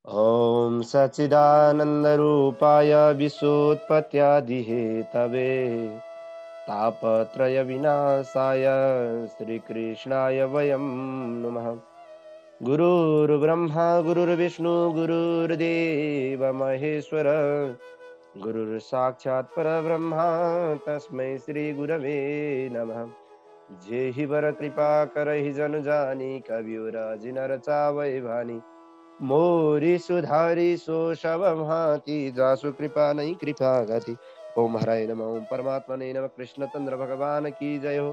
ॐ सच्चिदानन्दरूपाय विश्वोत्पत्त्यादिहेतवे तापत्रयविनाशाय श्रीकृष्णाय वयं नमः। गुरुर्ब्रह्मा गुरुर्विष्णु गुरुर्देव महेश्वर गुरुर्साक्षात् परब्रह्मा तस्मै श्रीगुरवे नमः। जेहि वर कृपा करहि जन जानी कवियुराज नर चावै भानी मोरी सुधारी सो शब भांति जासु कृपा नहीं कृपा गति। ओम हराय नमः। ओम परमात्मने नमः। कृष्ण चंद्र भगवान की जय हो।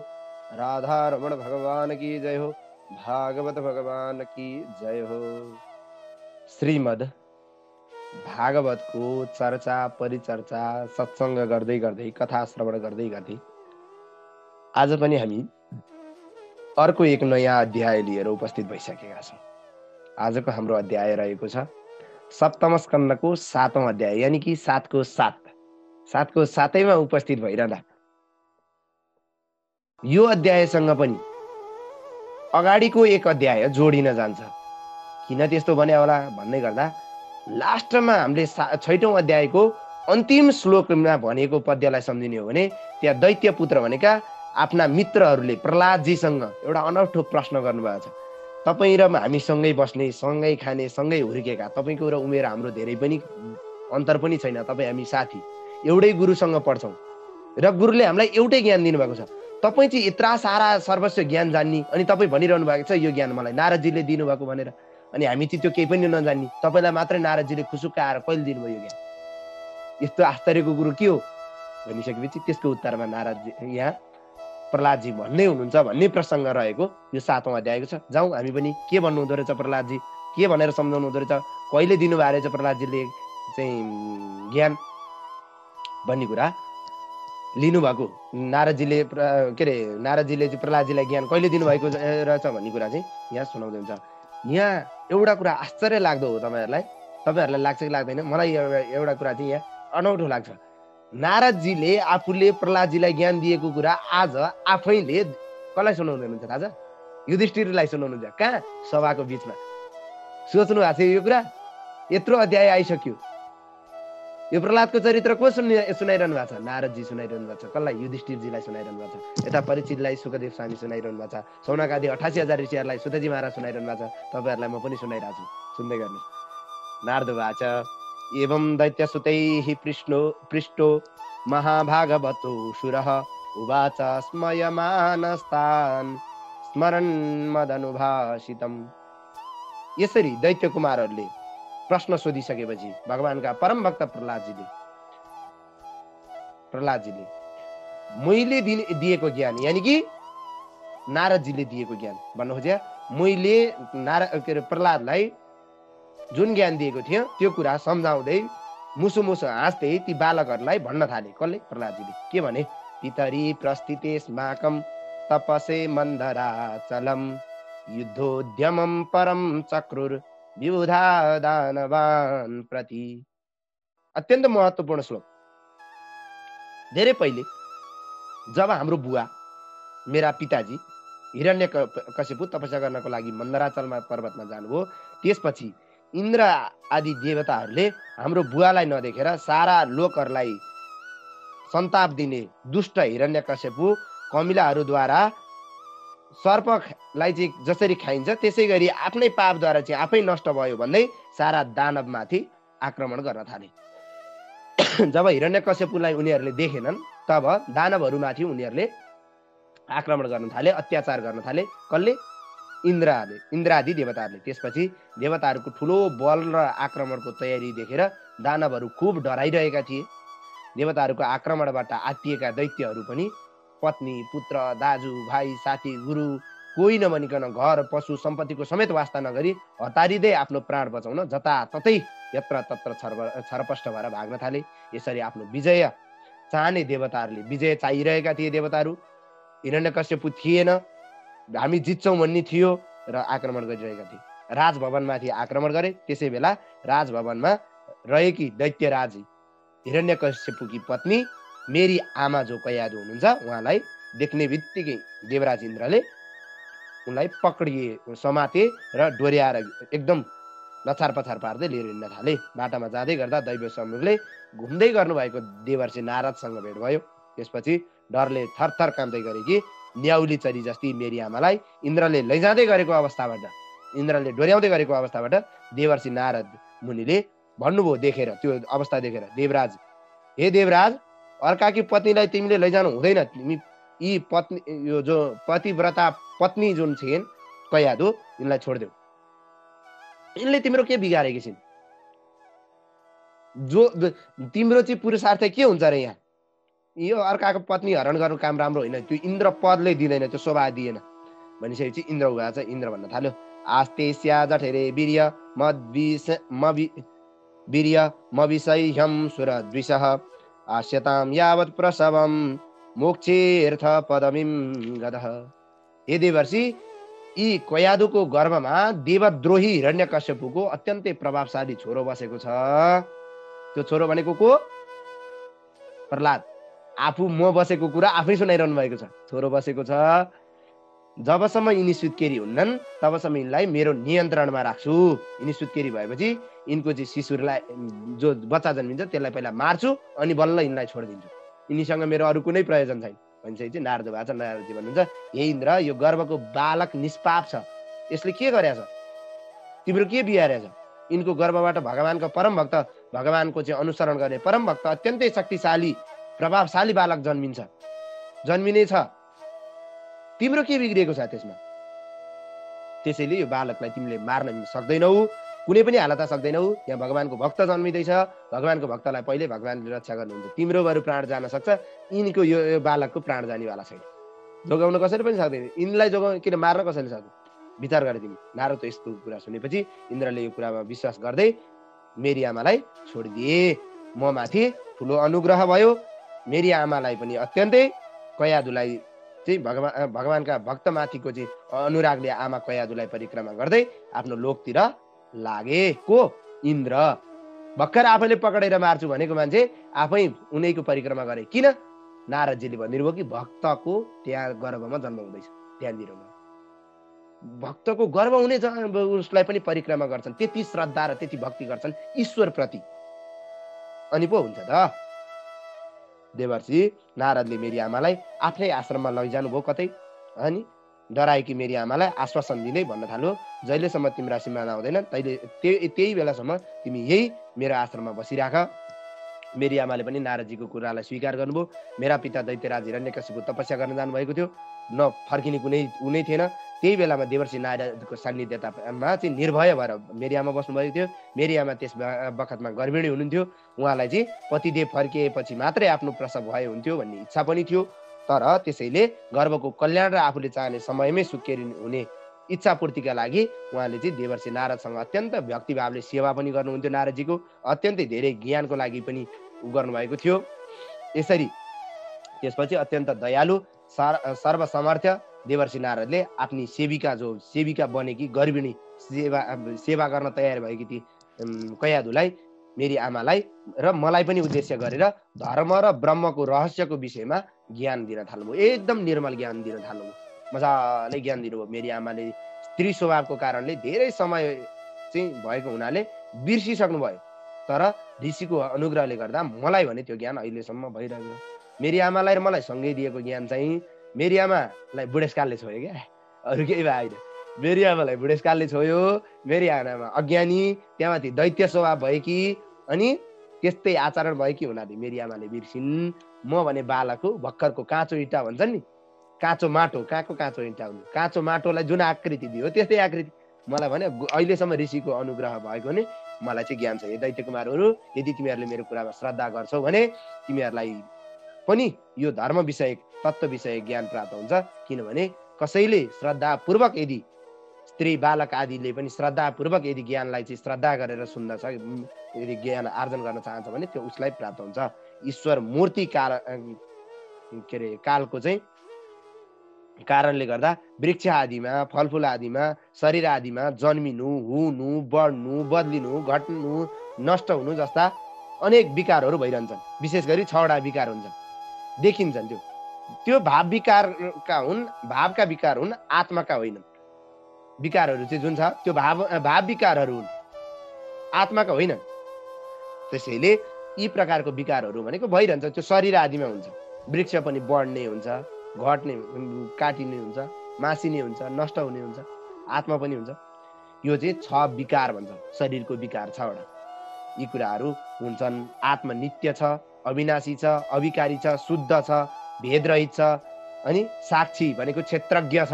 राधा रमण भगवान की जय हो। भागवत भगवान की जय हो। श्रीमद् भागवतको चर्चा परिचर्चा सत्संग गर्दै गर्दै कथा श्रवण गर्दै गर्दै आज पनि हामी अर्को एक नयाँ अध्याय लिएर उपस्थित भइसकेका छौँ। आजको हाम्रो अध्याय रहेको छ सप्तम स्कन्धको 7औं अध्याय, यानी कि 7को 7मा उपस्थित भइरहँदा यो अध्यायसँग पनि अगाडिको एक अध्याय जोडिन जान्छ। किन त्यस्तो भने होला भन्ने गर्दा लास्टमा हामीले 6औं अध्यायको अन्तिम श्लोकमा भनेको पद्यलाई सम्झिने हो भने त्यहाँ दैत्य पुत्र भनेका आफ्ना मित्रहरूले प्रहलादजीसँग एउटा अनौठो प्रश्न गर्नुभएको छ। तपाईँ र हामी सँगै बस्ने, सँगै खाने, सँगै हुर्केका, तपाईँको र उमेर हाम्रो धेरै पनि अन्तर पनि छैन, तपाईँ हामी साथी, एउटै गुरुसँग पढ्छौँ र गुरुले हामीलाई एउटै ज्ञान दिनुभएको छ। तपाईँ चाहिँ यत्रा सारा सर्वस्व ज्ञान जान्ने अनि तपाईँ भनिरहनु भएको छ यो ज्ञान मलाई नारदजीले दिनुभएको भनेर, अनि हामी चाहिँ त्यो केही पनि नजान्ने, तपाईँलाई मात्रै नारदजीले खुसुक्क आएर कहिले दिनुभयो यो ज्ञान? यस्तो आश्चर्यको कुरो के हो भनिसकेपछि त्यसको उत्तरमा नारदजी यहाँ प्रहलादजी भन्ने हुनुहुन्छ भन्ने प्रसङ्ग रहेको यो 7औं अध्यायको छ। जाउँ हामी पनि के भन्नुहुँदो रहेछ प्रहलादजी, के भनेर सम्झाउनु हुँदो रहेछ, कहिले दिनुभएको रहेछ प्रहलादजीले चाहिँ ज्ञान भन्ने कुरा लिनुभएको, नारदजीले के अरे नारदजीले चाहिँ प्रहलादजीलाई ज्ञान कहिले दिनुभएको रहेछ भन्ने कुरा चाहिँ यहाँ सुनाउँदै हुन्छ। यहाँ एउटा कुरा आश्चर्य लाग्दो हो तपाईँहरूलाई लाग्छ कि लाग्दैन? मलाई एउटा कुरा चाहिँ यहाँ अनौठो लाग्छ। नारदजीले आफूले प्रहलादजीलाई ज्ञान दिएको कुरा आज आफैले कसलाई सुनाउँदै हुनुहुन्छ थाहा छ? युधिष्ठिरलाई सुनाउनुहुन्छ। कहाँ? सभाको बिचमा। सोच्नु भएको छ यो कुरा? यत्रो अध्याय आइसक्यो, यो प्रहलादको चरित्र को सुनाइरहनु भएको छ? नारदजी सुनाइरहनु भएको छ। कसलाई? युधिष्ठिरजीलाई सुनाइरहनु भएको छ। यता परीक्षितलाई सुखदेव स्वामी सुनाइरहनु भएको छ। सौनकादि 88,000 ऋषिहरूलाई सुतजी महाराज सुनाइरहनु भएको छ। तपाईँहरूलाई म पनि सुनाइरहेको छु, सुन्दै गर्नु। नारद उवाच एवं दैत्यसुतैः पृष्टो महाभागवतो सुरः उवाच स्मयमानस्तान् स्मरन् मदनुभाषितम्। यसरी दैत्य कुमारहरूले प्रश्न सोधिसकेपछि भगवानका परम भक्त प्रहलादजीले मैले दिएको ज्ञान, यानी कि नारदजीले दिएको ज्ञान भन्नु खोजे, मैले प्रहलादलाई जुन ज्ञान दिएको थियो त्यो कुरा सम्झाउँदै मुसु मुसु हाँस्दै ती बालकहरूलाई भन्न थाले। कसले? प्रहलादजीले। के भने? पितरी प्रस्थितेस्माकं तपसे मन्दराचलम युद्धोद्यमं परम चक्रुर विबुधा दानवान प्रति। अत्यन्त महत्त्वपूर्ण श्लोक। धेरै पहिले जब हाम्रो बुवा मेरा पिताजी हिरण्यकशिपु तपस्या गर्नको लागि मन्दराचलमा पर्वतमा जानुभयो, त्यसपछि इन्द्र आदि देवताहरूले हाम्रो बुवालाई नदेखेर सारा लोकहरूलाई सन्ताप दिने दुष्ट हिरण्यकशिपु कमिलाहरूद्वारा सर्पलाई चाहिँ जसरी खाइन्छ त्यसै गरी आफ्नै पापद्वारा चाहिँ आफै नष्ट भयो भन्दै सारा दानवमाथि आक्रमण गर्न थाले। जब हिरण्यकशिपुलाई उनीहरूले देखेनन् तब दानवहरूमाथि उनीहरूले आक्रमण गर्न थाले, अत्याचार गर्न थाले। कसले? इन्द्रादि देवताहरूले। त्यसपछि देवताहरूको ठुलो बल र आक्रमणको तयारी देखेर दानवहरू खुब डराइरहेका थिए। देवताहरूको आक्रमणबाट आत्तिएका दैत्यहरू पनि पत्नी, पुत्र, दाजु, भाइ, साथी, गुरु कोही नभनिकन घर, पशु, सम्पत्तिको समेत वास्ता नगरी हतारिँदै आफ्नो प्राण बचाउन जताततै यत्र तत्र छरपष्ट भएर भाग्न थाले। यसरी आफ्नो विजय चाहने देवताहरूले विजय चाहिरहेका थिए। देवताहरू हिरण्यकशिपु थिएन, हामी जित्छौँ भन्ने थियो र आक्रमण गरिरहेका थिए। राजभवनमाथि आक्रमण गरे। त्यसै बेला राजभवनमा रहेकी दैत्यराज हिरण्यकशिपुकी पत्नी मेरी आमा जो कयादु हुनुहुन्छ उहाँलाई देख्ने बित्तिकै देवराज इन्द्रले उनलाई समाते र डोर्याएर एकदम लछार पछार पार्दै लिएर हिँड्न थाले। बाटामा जाँदै गर्दा दैव सम्मुखले घुम्दै गर्नुभएको देवर्षि नारदसँग भेट भयो। त्यसपछि डरले थरथर काम्दै गरेकी न्याउली चरी जस्ती मेरी आमालाई इन्द्रले लैजाँदै गरेको अवस्थाबाट, इन्द्रले डोर्याउँदै गरेको अवस्थाबाट देवर्षि नारद मुनिले भन्नुभयो देखेर, त्यो अवस्था देखेर, देवराज, हे देवराज, अर्काकी पत्नीलाई तिमीले लैजानु हुँदैन। तिमी यी पत्नी, यो जो पतिव्रता पत्नी जुन छिन् कैयादु, यिनलाई छोडिदेऊ। यिनले तिम्रो के बिगारेकी छिन्? जो तिम्रो चाहिँ पुरुषार्थ के हुन्छ र यहाँ? यो अर्काको पत्नी हरण गर्नु काम राम्रो होइन, त्यो इन्द्र पदले दिँदैन, त्यो शोभा दिएन भनिसकेपछि इन्द्र उहाँ चाहिँ इन्द्र भन्न थाल्यो, आस्ते स्या जठेरे वीर्य मविषय्यम सुरद्विषः आस्यतां यावत् प्रसवं मोक्षेऽर्थ पदमिं गतः। हे देवर्षि, यी कैयादुको गर्भमा देवद्रोही हिरण्यकश्यपुको अत्यन्तै प्रभावशाली छोरो बसेको छ। त्यो छोरो भनेको को? प्रहलाद। आफू म बसेको कुरा आफै सुनाइरहनु भएको छ। छोरो बसेको छ। जबसम्म यिनी सुत्केरी हुन्नन् तबसम्म यिनलाई मेरो नियन्त्रणमा राख्छु। यिनी सुत्केरी भएपछि यिनको चाहिँ शिशुलाई, जो बच्चा जन्मिन्छ त्यसलाई पहिला मार्छु, अनि बल्ल यिनलाई छोडिदिन्छु। यिनीसँग मेरो अरू कुनै प्रयोजन छैन भनिसकेपछि नारद भएको छ। नारदजी भन्नुहुन्छ, हे इन्द्र, यो गर्भको बालक निष्पाप छ, यसले के गरेछ? तिम्रो के बिगारेछ? यिनको गर्भबाट भगवानको परम भक्त, भगवानको चाहिँ अनुसरण गर्ने परम भक्त, अत्यन्तै शक्तिशाली प्रभावशाली बालक जन्मिने छ। तिम्रो के बिग्रिएको छ त्यसमा? त्यसैले यो बालकलाई तिमीले मार्न सक्दैनौ, कुनै पनि हालतमा सक्दैनौ। यहाँ भगवानको भक्त जन्मिँदैछ, भगवानको भक्तलाई पहिले भगवानले रक्षा गर्नुहुन्छ। तिम्रो बरु प्राण जान सक्छ, यिनको यो बालकको प्राण जानेवाला छैन। जोगाउन कसैले पनि सक्दैन। यिनलाई जोगाउन, किन मार्न कसैले सक्दैन? विचार गरे तिमी। नारदको यस्तो कुरा सुनेपछि इन्द्रले यो कुरामा विश्वास गर्दै मेरी आमालाई छोडिदिए। म माथि ठुलो अनुग्रह भयो। मेरी आमालाई पनि अत्यन्तै कैयादुलाई चाहिँ भगवानका भक्तमाथिको चाहिँ अनुरागले आमा कैयादुलाई परिक्रमा गर्दै आफ्नो लोकतिर लागे। को? इन्द्र। भर्खर आफैले पकडेर मार्छु भनेको मान्छे आफै उनैको परिक्रमा गरे। किन? नारदजीले भनिदिनुभयो कि भक्तको त्यहाँ गर्भमा जन्म हुँदैछ, ध्यान दिनु। भक्तको गर्भ हुने उसलाई पनि परिक्रमा गर्छन्, त्यति श्रद्धा र त्यति भक्ति गर्छन् ईश्वर प्रति, अनि पो हुन्छ त। देवर्षि नारदले मेरी आमालाई आफ्नै आश्रममा लैजानुभयो कतै, अनि डराएकी मेरी आमालाई आश्वासन दिँदै भन्न थाल्यो, जहिलेसम्म तिम्रा सिमाना हुँदैन त्यही बेलासम्म तिमी यही मेरो आश्रममा बसिराख। मेरी आमाले पनि नारदजीको कुरालाई स्वीकार गर्नुभयो। मेरा पिता दैत्यराज हिरण्यकशिपु तपस्या गर्न जानुभएको थियो, न फर्किने कुनै उनै थिएन। त्यही बेलामा देवर्षि नारदको सान्निध्यतामा चाहिँ निर्भय भएर मेरी आमा बस्नुभएको थियो। मेरी आमा त्यस बखतमा गर्भिणी हुनुहुन्थ्यो। उहाँलाई चाहिँ पतिदेव फर्किएपछि मात्रै आफ्नो प्रसव भए हुन्थ्यो भन्ने इच्छा पनि थियो। तर त्यसैले गर्भको कल्याण र आफूले चाहने समयमै सुत्केरी हुने इच्छा पूर्तिका लागि उहाँले चाहिँ देवर्षि नारदसँग अत्यन्त भक्तिभावले सेवा पनि गर्नुहुन्थ्यो। नारदजीको अत्यन्तै धेरै ज्ञानको लागि पनि गर्नुभएको थियो। यसरी त्यसपछि अत्यन्त दयालु सर्वसमर्थ देवर्षि नारदले आफ्नी सेविका बनेकी गर्भिणी सेवा गर्न तयार भएकी ती कैयादुलाई, मेरी आमालाई र मलाई पनि उद्देश्य गरेर धर्म र ब्रह्मको रहस्यको विषयमा ज्ञान दिन थाल्नुभयो। एकदम निर्मल ज्ञान दिन थाल्नुभयो। मजाले ज्ञान दिनुभयो। मेरी आमाले स्त्री स्वभावको कारणले धेरै समय चाहिँ भएको हुनाले बिर्सिसक्नु भयो, तर ऋषिको अनुग्रहले गर्दा मलाई भने त्यो ज्ञान अहिलेसम्म भइरहेको। मेरी आमालाई र मलाई सँगै दिएको ज्ञान चाहिँ मेरी आमालाई बुढेसकालले छोयो क्या, अरू केही भएन। मेरी आमालाई बुढेसकालले छोयो। मेरी आमा अज्ञानी, त्यहाँमाथि दैत्य स्वभाव भएकी, अनि त्यस्तै आचरण भएकी हुनाले मेरी आमाले बिर्सिन्। म भने बालक हो, भर्खरको काँचो इँटा भन्छन् नि, काँचो माटो, कहाँको काँचो इँटा हुनु, काँचो माटोलाई जुन आकृति दियो त्यस्तै आकृति। मलाई भने अहिलेसम्म ऋषिको अनुग्रह भएको भने मलाई चाहिँ ज्ञान छ। हे दैत्य कुमारहरू, यदि तिमीहरूले मेरो कुरामा श्रद्धा गर्छौ भने तिमीहरूलाई पनि यो धर्म विषयक तत्त्व विषयक ज्ञान प्राप्त हुन्छ। किनभने कसैले श्रद्धापूर्वक यदि स्त्री बालक आदिले पनि श्रद्धापूर्वक यदि ज्ञानलाई चाहिँ श्रद्धा गरेर सुन्दछ, यदि ज्ञान आर्जन गर्न चाहन्छ भने त्यो उसलाई प्राप्त हुन्छ। ईश्वर मूर्ति कालको चाहिँ कारणले गर्दा वृक्ष आदिमा, फलफुल आदिमा, शरीर आदिमा जन्मिनु, हुनु, बढ्नु, बदलिनु, घट्नु, नष्ट हुनु जस्ता अनेक विकारहरू भइरहन्छन्। विशेष गरी 6वटा विकार हुन्छन्, देखिन्छन्। त्यो भाव विकारका हुन्, भावका विकार हुन्, आत्माका होइनन्। विकारहरू चाहिँ जुन छ त्यो भाव विकारहरू हुन्। आत्माका होइन। त्यसैले यी प्रकारको विकारहरू भनेको भइरहन्छ, त्यो शरीर आदिमा हुन्छ। वृक्ष पनि बढ्ने हुन्छ, घट्ने, काटिने हुन्छ, मासिने हुन्छ, नष्ट हुने हुन्छ, आत्मा पनि हुन्छ। यो चाहिँ 6 विकार भन्छ, शरीरको विकार 6वटा। यी कुराहरू हुन्छन्। आत्मा नित्य छ, अविनाशी छ, अविकारी छ, शुद्ध छ, भेदरहित छ। अनि साक्षी भनेको क्षेत्रज्ञ छ,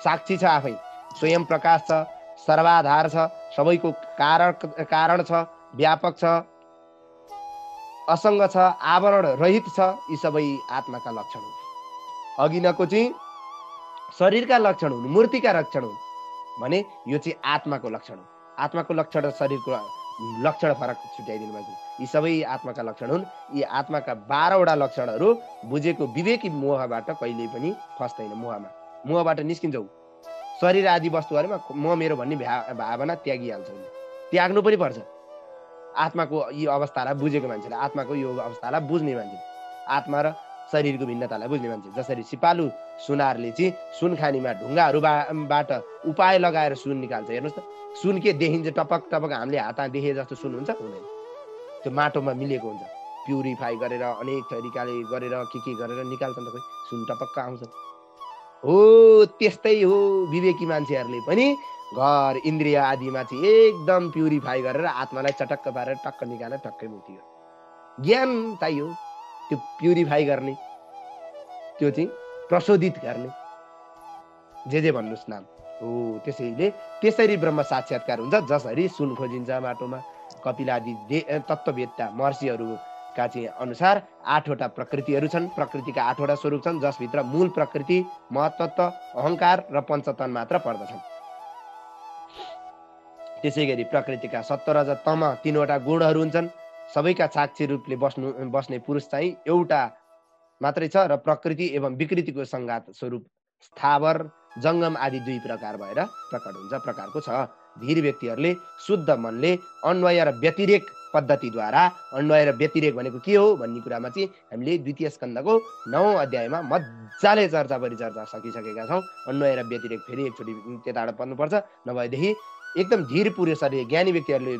साक्षी छ, आफै स्वयं प्रकाश छ, सर्वाधार छ, सबैको कारण छ, व्यापक छ, असङ्ग छ, आवरण रहित छ। यी सबै आत्माका लक्षण हुन्। अघिनको चाहिँ शरीरका लक्षण हुन्, मूर्तिका लक्षण हुन् भने यो चाहिँ आत्माको लक्षण हो। आत्माको लक्षण र शरीरको लक्षण फरक छुट्याइदिनु भएको। यी सबै आत्माका लक्षण हुन्। यी आत्माका 12वटा लक्षणहरू बुझेको विवेकी मोहबाट कहिल्यै पनि फस्दैन। मोहबाट निस्किन्छौ। शरीर आदि वस्तुहरूमा म मेरो भन्ने भावना त्यागिहाल्छ। त्याग्नु पनि पर्छ। आत्माको यी अवस्थालाई बुझेको मान्छेले, आत्माको यो अवस्थालाई बुझ्ने मान्छे, आत्मा र शरीरको भिन्नतालाई बुझ्ने मान्छे। जसरी सिपालु सुनारले चाहिँ सुनखानीमा ढुङ्गाहरूबाट उपाय लगाएर सुन निकाल्छ। हेर्नुहोस् त, सुन के देखिन्छ? टपक टपक हामीले हातमा देखे जस्तो सुन हुन्छ? हुँदैन। त्यो माटोमा मिलेको हुन्छ। प्युरिफाई गरेर अनेक तरिकाले गरेर के गरेर निकाल्छ नि त। खोइ सुन टपक्क आउँछ। हो त्यस्तै हो विवेकी मान्छेहरूले पनि घर इन्द्रिय आदिमा चाहिँ एकदम प्युरिफाई गरेर आत्मालाई चटक्क पारेर टक्क निकालेर टक्कै मुक्ति गर्छ। ज्ञान चाहियो त्यो प्युरिफाई गर्ने, त्यो चाहिँ प्रशोधित गर्ने, जे भन्नुहोस् नाम हो। त्यसरी ब्रह्म साक्षात्कार हुन्छ। जसरी सुन खोजिन्छ माटोमा। कपिलादि तत्त्ववेत्ता महर्षिहरूका चाहिँ अनुसार 8वटा प्रकृतिहरू छन्। प्रकृतिका 8वटा स्वरूप छन्, जसभित्र मूल प्रकृति, महत्त्व, अहङ्कार र पञ्चतन मात्र पर्दछन्। त्यसै गरी प्रकृतिका सत्व, रज, तम 3वटा गुणहरू हुन्छन्। सबैका साक्षी रूपले बस्ने पुरुष चाहिँ एउटा मात्रै छ र प्रकृति एवं विकृतिको संघात स्वरूप स्थावर, जङ्गम आदि 2 प्रकार भएर प्रकट हुन्छ, प्रकारको छ। धीर व्यक्तिहरूले शुद्ध मनले अन्वय र व्यतिरेक पद्धतिद्वारा, अन्वय र व्यतिरेक भनेको के हो भन्ने कुरामा चाहिँ हामीले द्वितीय स्कन्धको 9औं अध्यायमा मजाले चर्चा परिचर्चा सकिसकेका छौँ। अन्वय र व्यतिरेक फेरि एकचोटि त्यताबाट पढ्नुपर्छ। नभएदेखि एकदम धीर पुरुषहरूले, ज्ञानी व्यक्तिहरूले,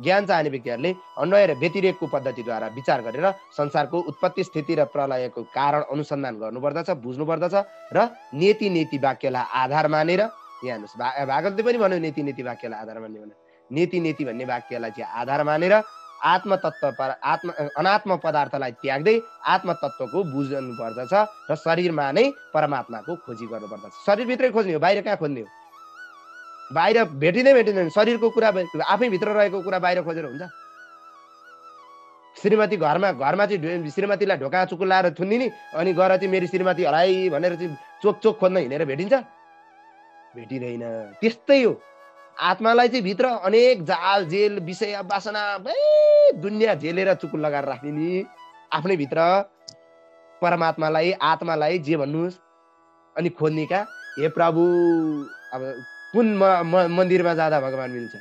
ज्ञान चाहने व्यक्तिहरूले अन्वय र व्यतिरेकको पद्धतिद्वारा विचार गरेर संसारको उत्पत्ति, स्थिति र प्रलयको कारण अनुसन्धान गर्नुपर्दछ, बुझ्नुपर्दछ र नेति वाक्यलाई आधार मानेर, यहाँ हेर्नुहोस् भागवतले पनि भन्यो नेति वाक्यलाई आधार मान्ने भनेर। नेति भन्ने वाक्यलाई चाहिँ आधार मानेर अनात्म पदार्थलाई त्याग्दै आत्मतत्वको बुझ्नु पर्दछ र शरीरमा नै परमात्माको खोजी गर्नुपर्दछ। शरीरभित्रै खोज्ने हो, बाहिर कहाँ खोज्ने हो? बाहिर भेटिँदैन। शरीरको कुरा आफै भित्र रहेको कुरा बाहिर खोजेर हुन्छ? श्रीमती घरमा चाहिँ श्रीमतीलाई ढोका चुकुलाएर थुनिदिने अनि गएर चाहिँ मेरी श्रीमती हराई भनेर चाहिँ चोक खोज्न हिँडेर भेटिन्छ? भेटिँदैन। त्यस्तै हो। आत्मालाई चाहिँ भित्र अनेक जाल जेल विषय वासना दुनियाँ झेलेर चुकुल लगाएर राख्ने नि। आफ्नै भित्र परमात्मालाई, आत्मालाई जे भन्नुहोस् अनि खोज्ने का। हे प्रभु, अब कुन मन्दिरमा जाँदा भगवान मिल्छ?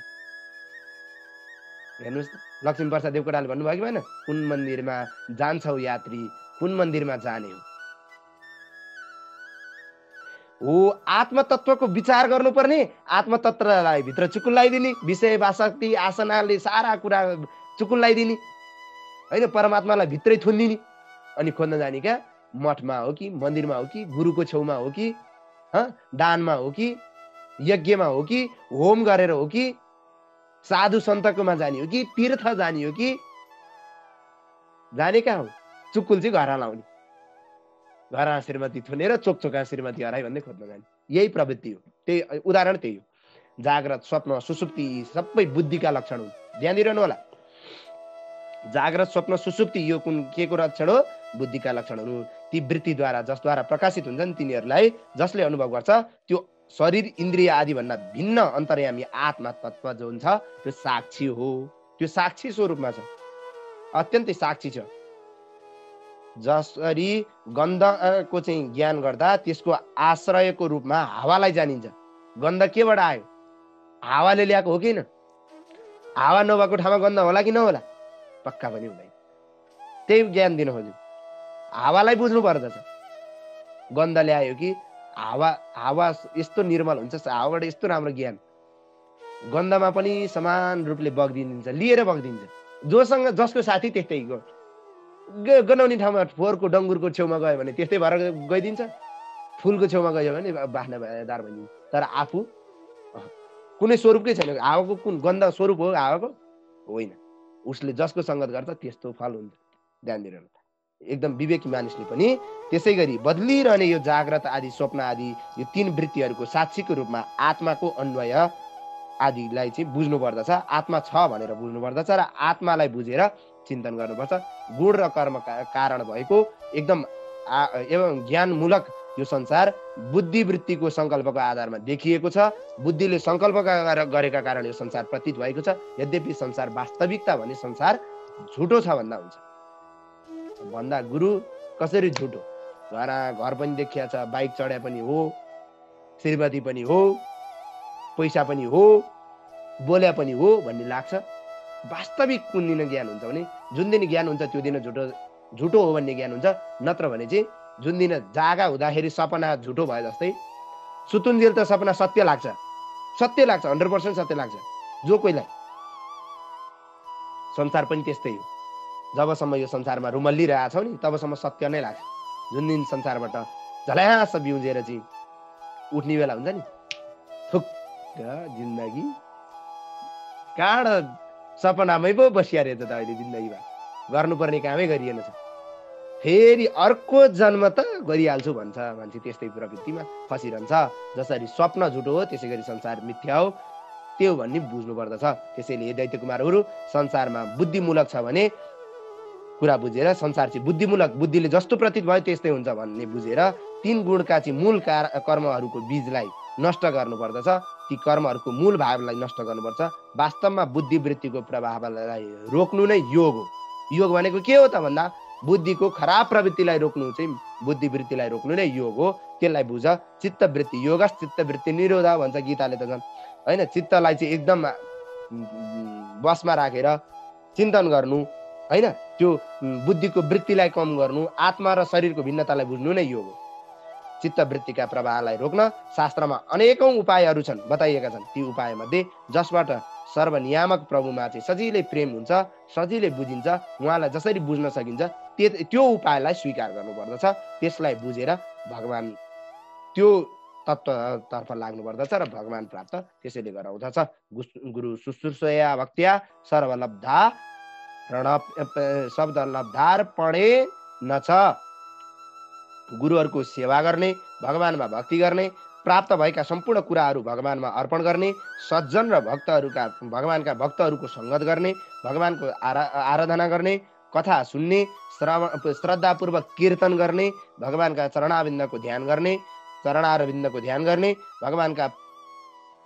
हेर्नुहोस् त, लक्ष्मी प्रसाद देवकोटाले भन्नुभयो कि भएन? कुन मन्दिरमा जान्छौ यात्री, कुन मन्दिरमा जाने हो? आत्मतत्वको विचार गर्नुपर्ने, आत्मतत्वलाई भित्र चुकुल्लाइदिने, विषय वासक्ति आसनाले सारा कुरा चुकुल्लाइदिने होइन, परमात्मालाई भित्रै थुनिदिने अनि खोज्न जाने क्या? मठमा हो कि, मन्दिरमा हो कि, गुरुको छेउमा हो कि, दानमा हो कि, यज्ञमा हो कि, होम गरेर हो कि, साधु सन्तकोमा जाने हो कि, तीर्थ जाने हो कि, जाने कहाँ हो? चुकुल चाहिँ घर लाउने, घर श्रीमती थुनेर चोकचोका श्रीमती हराई भन्दै खोज्न जाने। यही प्रवृत्ति हो। त्यही उदाहरण त्यही हो। जाग्रत, स्वप्न, सुसुप्ति सबै बुद्धिका लक्षण हुन्। ध्यान दिइरहनु होला। जाग्रत, स्वप्न, सुसुप्ति यो के को लक्षण हो? बुद्धिका लक्षणहरू। ती वृत्तिद्वारा जसद्वारा प्रकाशित हुन्छन् तिनीहरूलाई जसले अनुभव गर्छ, त्यो शरीर इन्द्रिय आदि भन्दा भिन्न अन्तर्यामी आत्मा तत्व जो हुन्छ त्यो साक्षी हो। त्यो साक्षी स्वरूपमा छ, अत्यन्तै साक्षी छ। जसरी गन्धको चाहिँ ज्ञान गर्दा त्यसको आश्रयको रूपमा हावालाई जानिन्छ। गन्ध केबाट आयो? हावाले ल्याएको हो कि न? हावा नभएको ठाउँमा गन्ध होला कि नहोला? पक्का पनि हुँदैन। त्यही ज्ञान दिन खोज्यो। हावालाई बुझ्नु पर्दछ। गन्ध ल्यायो कि हावा यस्तो निर्मल हुन्छ, हावाबाट यस्तो राम्रो ज्ञान गन्धमा पनि समान रूपले बग्दिन्छ, लिएर बग्दिन्छ। जसको साथी त्यस्तै गनाउने ठाउँमा फोहोरको डङ्गुरको छेउमा गयो भने त्यस्तै भएर गइदिन्छ, फुलको छेउमा गयो भने बास्नादार भइदिन्छ। तर आफू कुनै स्वरूपकै छैन। हावाको कुन गन्ध स्वरूप हो हावाको? होइन। उसले जसको सङ्गत गर्छ त्यस्तो फल हुन्छ। ध्यान दिनु। एकदम विवेकी मानिसले पनि त्यसै गरी बदलिरहने यो जाग्रत आदि स्वप्न आदि यो 3 वृत्तिहरूको साक्षीको रूपमा आत्माको अन्वय आदिलाई चाहिँ बुझ्नु पर्दछ। आत्मा छ भनेर बुझ्नु पर्दछ र आत्मालाई बुझेर चिन्तन गर्नुपर्छ। गुण र कर्म कारण भएको एकदम एवं ज्ञानमूलक यो संसार बुद्धिवृत्तिको सङ्कल्पको आधारमा देखिएको छ। बुद्धिले सङ्कल्प गरेका कारण यो संसार प्रतीत भएको छ। यद्यपि संसार वास्तविकता भने संसार झुटो छ भन्दा हुन्छ। भन्दा गुरु कसरी झुटो? घर पनि देखिया छ, बाइक चढ्या पनि हो, श्रीमती पनि हो, पैसा पनि हो, बोल्या पनि हो भन्ने लाग्छ। वास्तविक कुन दिन ज्ञान हुन्छ भने जुन दिन ज्ञान हुन्छ त्यो दिन झुटो हो भन्ने ज्ञान हुन्छ। नत्र भने चाहिँ जुन दिन जागा हुँदाखेरि सपना झुटो भए जस्तै सुतुन्जेल त सपना सत्य लाग्छ, 100% सत्य लाग्छ जो कोहीलाई। संसार पनि त्यस्तै हो। जबसम्म यो संसारमा रुमल्लिरहेछौ नि तबसम्म सत्य नै लाग्छ। जुन दिन संसारबाट झल्यास बिउजेर चाहिँ उठ्ने बेला हुन्छ नि, थुक्क जिन्दगी काँड सपनामै पो बसिया रहेछ त अहिले जिन्दगीमा। गर्नुपर्ने कामै गरिएन छ। फेरि अर्को जन्म त गरिहाल्छु भन्छ मान्छे। त्यस्तै प्रवृत्तिमा फसिरहन्छ। जसरी स्वप्न झुटो हो त्यसै गरी संसार मिथ्या हो, त्यो भन्ने बुझ्नु पर्दछ। त्यसैले दैत्य कुमारहरू संसारमा बुद्धिमूलक छ भने कुरा बुझेर संसार चाहिँ बुद्धिमूलक, बुद्धिले जस्तो प्रतीत भयो त्यस्तै हुन्छ भन्ने बुझेर 3 गुणका चाहिँ मूल कर्महरूको बीजलाई नष्ट गर्नुपर्दछ। ती कर्महरूको मूल भावलाई नष्ट गर्नुपर्छ। वास्तवमा बुद्धिवृत्तिको प्रभावलाई रोक्नु नै योग हो। योग भनेको के हो त भन्दा बुद्धिको खराब प्रवृत्तिलाई रोक्नु चाहिँ बुद्धिवृत्तिलाई रोक्नु नै योग हो। त्यसलाई बुझ। चित्तवृत्ति योगस चित्तवृत्ति निरोध भन्छ गीताले त झन् होइन। चित्तलाई चाहिँ एकदम बसमा राखेर चिन्तन गर्नु होइन, त्यो बुद्धिको वृत्तिलाई कम गर्नु, आत्मा र शरीरको भिन्नतालाई बुझ्नु नै योग हो। चित्तवृत्तिका प्रवाहलाई रोक्न शास्त्रमा अनेकौं उपायहरू छन्, बताइएका छन्। ती उपायमध्ये जसबाट सर्वनियामक प्रभुमा चाहिँ सजिलै प्रेम हुन्छ, सजिलै बुझिन्छ, उहाँलाई जसरी बुझ्न सकिन्छ त्यो उपायलाई स्वीकार गर्नुपर्दछ। त्यसलाई बुझेर भगवान त्यो तत्त्वतर्फ लाग्नुपर्दछ र भगवान प्राप्त त्यसैले गराउँदछ। गुरु शुश्रूषया भक्त्या सर्वलब्धा शब्द लब्धार्पणे न छ। गुरुहरूको सेवा गर्ने, भगवानमा भक्ति गर्ने, प्राप्त भएका सम्पूर्ण कुराहरू भगवानमा अर्पण गर्ने, सज्जन र भगवानका भक्तहरूको सङ्गत गर्ने, भगवानको आराधना गर्ने, कथा सुन्ने, श्रद्धापूर्वक कीर्तन गर्ने, भगवानका चरणारविन्दको ध्यान गर्ने, भगवानका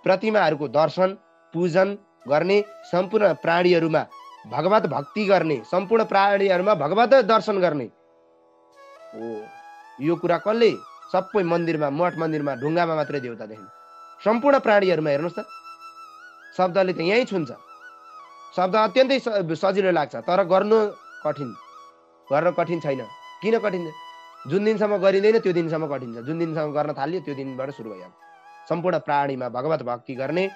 प्रतिमाहरूको दर्शन पूजन गर्ने, सम्पूर्ण प्राणीहरूमा भगवत भक्ति गर्ने, सम्पूर्ण प्राणीहरूमा भगवत दर्शन गर्ने। यो कुरा कसले? सबै मन्दिरमा, मठ मन्दिरमा, ढुङ्गामा मात्रै देउता देख्नु। सम्पूर्ण प्राणीहरूमा हेर्नुहोस् त, शब्दले त यहीँ छुन्छ। शब्द अत्यन्तै सजिलो लाग्छ तर गर्न कठिन छैन। किन कठिन? जुन दिनसम्म गरिँदैन त्यो दिनसम्म कठिन छ। जुन दिनसम्म गर्न थाल्यो त्यो दिनबाट सुरु भइहाल्छ। सम्पूर्ण प्राणीमा भगवत भक्ति गर्ने,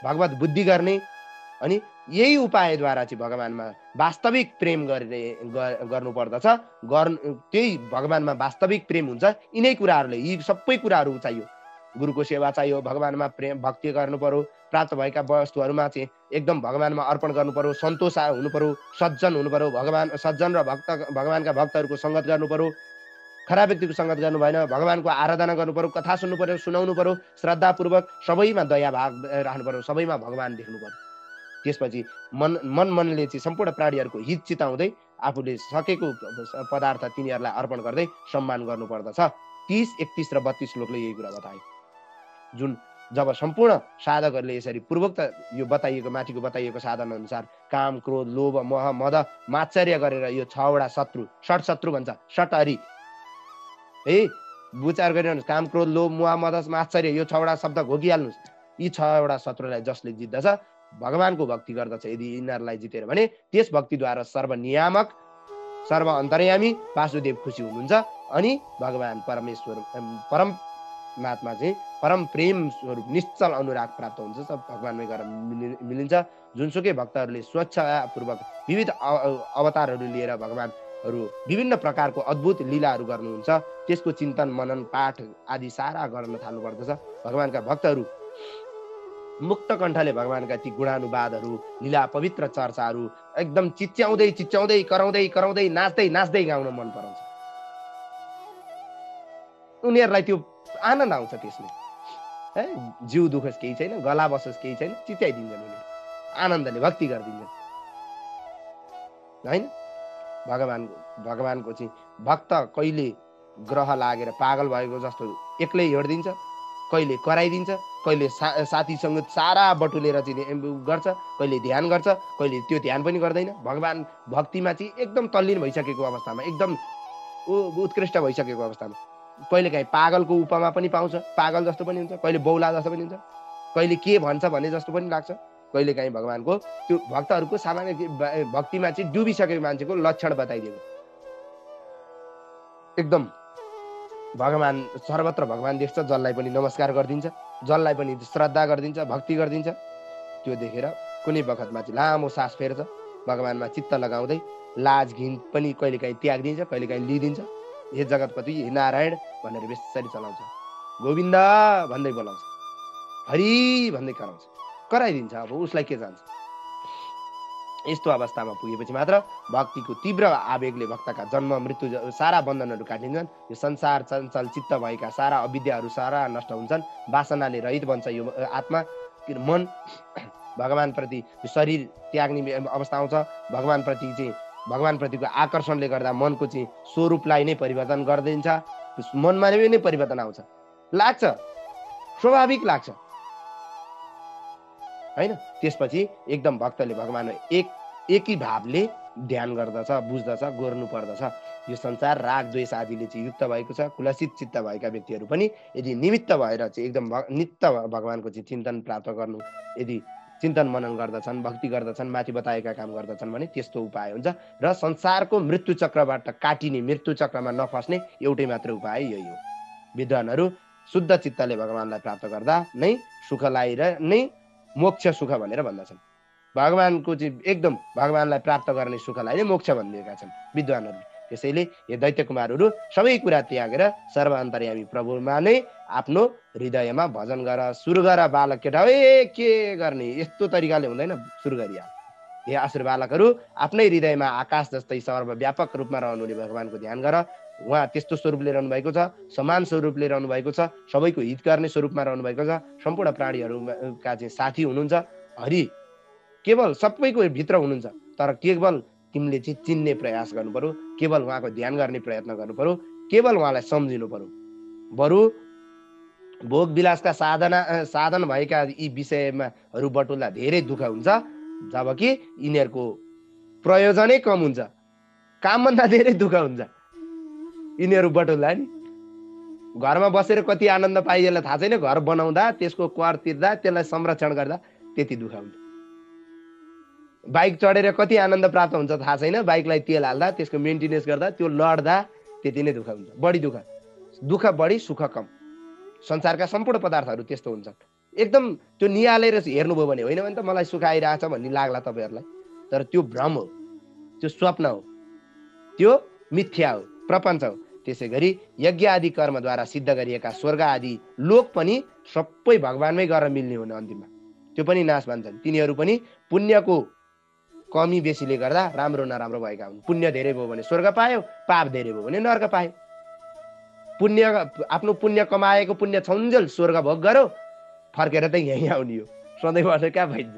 भगवत बुद्धि गर्ने, अनि यही उपायद्वारा चाहिँ भगवानमा वास्तविक प्रेम गर्नुपर्दछ। त्यही भगवानमा वास्तविक प्रेम हुन्छ। यिनै कुराहरूले, यी सबै कुराहरू चाहियो। गुरुको सेवा चाहियो, भगवानमा प्रेम भक्ति गर्नु पर्यो, प्राप्त भएका वस्तुहरूमा चाहिँ एकदम भगवानमा अर्पण गर्नु पर्यो, सन्तोष हुनु पर्यो, सज्जन हुनु पर्यो, सज्जन र भगवानका भक्तहरूको सङ्गत गर्नु पर्यो, खराब व्यक्तिको सङ्गत गर्नु भएन, भगवानको आराधना गर्नु पर्यो, कथा सुन्नु पर्यो, सुनाउनु पर्यो, श्रद्धापूर्वक सबैमा दया भाव राख्नु पर्यो, सबैमा भगवान देख्नु पर्यो। त्यसपछि मनले चाहिँ सम्पूर्ण प्राणीहरूको हित चिताउँदै आफूले सकेको पदार्थ तिनीहरूलाई अर्पण गर्दै सम्मान गर्नुपर्दछ। 30, 31 र 32 श्लोकले यही कुरा बताए। जुन जब सम्पूर्ण साधकहरूले यसरी पूर्वोक्त यो बताइएको माथिको बताइएको साधन अनुसार काम, क्रोध, लोभ, मोह, मद, मात्सर्य गरेर यो 6वटा शत्रु, षट शत्रु भन्छ, षटहरी है, विचार गरिरहनुहोस्। काम, क्रोध, लोभ, मोह, मद, मात्सर्य यो 6वटा शब्द घोकिहाल्नुहोस्। यी 6वटा शत्रुलाई जसले जित्दछ भगवानको भक्ति गर्दछ। यदि यिनीहरूलाई जितेर भने त्यस भक्तिद्वारा सर्वनियामक, सर्व अन्तर्यामी वासुदेव खुसी हुनुहुन्छ। अनि भगवान परमेश्वर परमात्मा चाहिँ परम प्रेम स्वरूप निश्चल अनुराग प्राप्त हुन्छ, सब भगवानमै गएर मिलिन्छ। जुनसुकै भक्तहरूले स्वेच्छापूर्वक विविध अवतारहरू लिएर भगवानहरू विभिन्न प्रकारको अद्भुत लीलाहरू गर्नुहुन्छ, त्यसको चिन्तन मनन पाठ आदि सारा गर्न थाल्नुपर्दछ। भगवानका भक्तहरू मुक्त कण्ठले भगवानका ती गुणानुवादहरू लीला पवित्र चर्चाहरू एकदम चिच्याउँदै चिच्याउँदै कराउँदै कराउँदै नाच्दै नाच्दै गाउन मन पराउँछ। उनीहरूलाई त्यो आनन्द आउँछ त्यसले। है जिउ दुखोस् केही छैन, गला बसोस् केही छैन, चिच्याइदिन्छन् उनीहरू, आनन्दले भक्ति गरिदिन्छन् होइन। भगवानको चाहिँ भक्त कहिले ग्रह लागेर पागल भएको जस्तो एक्लै हिँड्दिन्छ, कहिले कराइदिन्छ, कहिले साथीसँग सारा बटुलेर चाहिँ गर्छ, कहिले ध्यान गर्छ, कहिले त्यो ध्यान पनि गर्दैन। भगवान भक्तिमा चाहिँ एकदम तल्लीन भइसकेको अवस्थामा, एकदम उत्कृष्ट भइसकेको अवस्थामा कहिले काहीँ पागलको उपमा पनि पाउँछ, पागल जस्तो पनि हुन्छ, कहिले बौला जस्तो पनि हुन्छ, कहिले के भन्छ भने जस्तो पनि लाग्छ। कहिले काहीँ भगवानको त्यो भक्तहरूको सामान्य भक्तिमा चाहिँ डुबिसकेको मान्छेको लक्षण बताइदिएको। एकदम भगवान सर्वत्र भगवान देख्छ, जसलाई पनि नमस्कार गरिदिन्छ, जसलाई पनि श्रद्धा गरिदिन्छ, भक्ति गरिदिन्छ। त्यो देखेर कुनै बखतमा चाहिँ लामो सास फेर्छ, भगवानमा चित्त लगाउँदै लाज घिन पनि कहिले काहीँ त्यागिदिन्छ, कहिले काहीँ लिइदिन्छ। हे जगतपति, हे नारायण भनेर बेसरी चलाउँछ, गोविन्द भन्दै बोलाउँछ, हरि भन्दै कराउँछ, कराइदिन्छ। अब उसलाई के जान्छ। यस्तो अवस्थामा पुगेपछि मात्र भक्तिको तीव्र आवेगले भक्तका जन्म मृत्यु सारा बन्धनहरू काटिन्छन्। यो संसार चञ्चल चित्त भएका सारा अविद्याहरू सारा नष्ट हुन्छन्, वासनाले रहित बन्छ यो आत्मा। मन भगवानप्रति शरीर त्याग्ने अवस्था आउँछ। भगवानप्रतिको आकर्षणले गर्दा मनको चाहिँ स्वरूपलाई नै परिवर्तन गरिदिन्छ, मनमा नै परिवर्तन आउँछ, लाग्छ, स्वाभाविक लाग्छ होइन। त्यसपछि एकदम भक्तले भगवान एकै भावले ध्यान गर्दछ, बुझ्दछ, गर्नु पर्दछ। यो संसार राग द्वेष आदिले चाहिँ युक्त भएको छ। कुलसित चित्त भएका व्यक्तिहरू पनि यदि निमित्त भएर चाहिँ एकदम नित्य भगवानको चाहिँ चिन्तन प्राप्त गर्नु, यदि चिन्तन मनन गर्दछन्, भक्ति गर्दछन्, माथि बताएका काम गर्दछन् भने त्यस्तो उपाय हुन्छ। र संसारको मृत्यु चक्रबाट काटिने, मृत्यु चक्रमा नफस्ने एउटै मात्र उपाय यही हो। विद्वानहरू शुद्ध चित्तले भगवानलाई प्राप्त गर्दा नै सुखलाई र नै मोक्ष सुख भनेर भन्दछन्। भगवानको चाहिँ एकदम भगवानलाई प्राप्त गर्ने सुखलाई नै मोक्ष भनिदिएका छन् विद्वानहरू। त्यसैले यो दैत्य कुमारहरू सबै कुरा त्यागेर सर्वअन्तर्यामी प्रभुमा नै आफ्नो हृदयमा भजन गर, सुरु गर बालक केटा, के गर्ने, यस्तो तरिकाले हुँदैन, सुरु गरिहाल। हे असुर बालकहरू, आफ्नै हृदयमा आकाश जस्तै सर्वव्यापक रूपमा रहनुहुने भगवानको ध्यान गर। उहाँ त्यस्तो स्वरूपले रहनु भएको छ, समान स्वरूपले रहनु भएको छ, सबैको हित गर्ने स्वरूपमा रहनु भएको छ, सम्पूर्ण प्राणीहरूका चाहिँ साथी हुनुहुन्छ। हरि केवल सबैको भित्र हुनुहुन्छ, तर केवल तिमीले चाहिँ चिन्ने प्रयास गर्नु पर्यो, केवल उहाँको ध्यान गर्ने प्रयत्न गर्नु पर्यो, केवल उहाँलाई सम्झिनु पर्यो। बरु भोग विलासका साधन भएका यी विषयमाहरू बटुल्दा धेरै दुःख हुन्छ, जबकि यिनीहरूको प्रयोजनै कम हुन्छ, कामभन्दा धेरै दुःख हुन्छ यिनीहरू बटुल्दा नि। घरमा बसेर कति आनन्द पाइएला थाहा छैन, घर बनाउँदा, त्यसको कर तिर्दा, त्यसलाई संरक्षण गर्दा त्यति दुःख हुन्छ। बाइक चढेर कति आनन्द प्राप्त हुन्छ थाहा छैन, बाइकलाई तेल हाल्दा, त्यसको मेन्टेनेन्स गर्दा, त्यो लड्दा त्यति नै दुःख हुन्छ। बढी दुःख बढी, सुख कम। संसारका सम्पूर्ण पदार्थहरू त्यस्तो हुन्छन्। एकदम त्यो निहालेर हेर्नुभयो भने होइन भने त मलाई सुख आइरहेछ भन्ने लाग्ला तपाईँहरूलाई, तर त्यो भ्रम हो, त्यो स्वप्न हो, त्यो मिथ्या हो, प्रपञ्च हो। त्यसै गरी यज्ञ आदि कर्मद्वारा सिद्ध गरिएका स्वर्ग आदि लोक पनि सबै भगवानमै गएर मिल्ने हुन्, अन्तिममा त्यो पनि नाश भन्छन्। तिनीहरू पनि पुण्यको कमी बेसीले गर्दा राम्रो नराम्रो भएका हुन्। पुण्य धेरै भयो भने स्वर्ग पायो, पाप धेरै भयो भने नर्क पायो। आफ्नो पुण्य कमाएको पुण्य छन्जेल स्वर्ग भोग गर्यो, फर्केर त यहीँ आउने हो, सधैँभर कहाँ भइन्छ।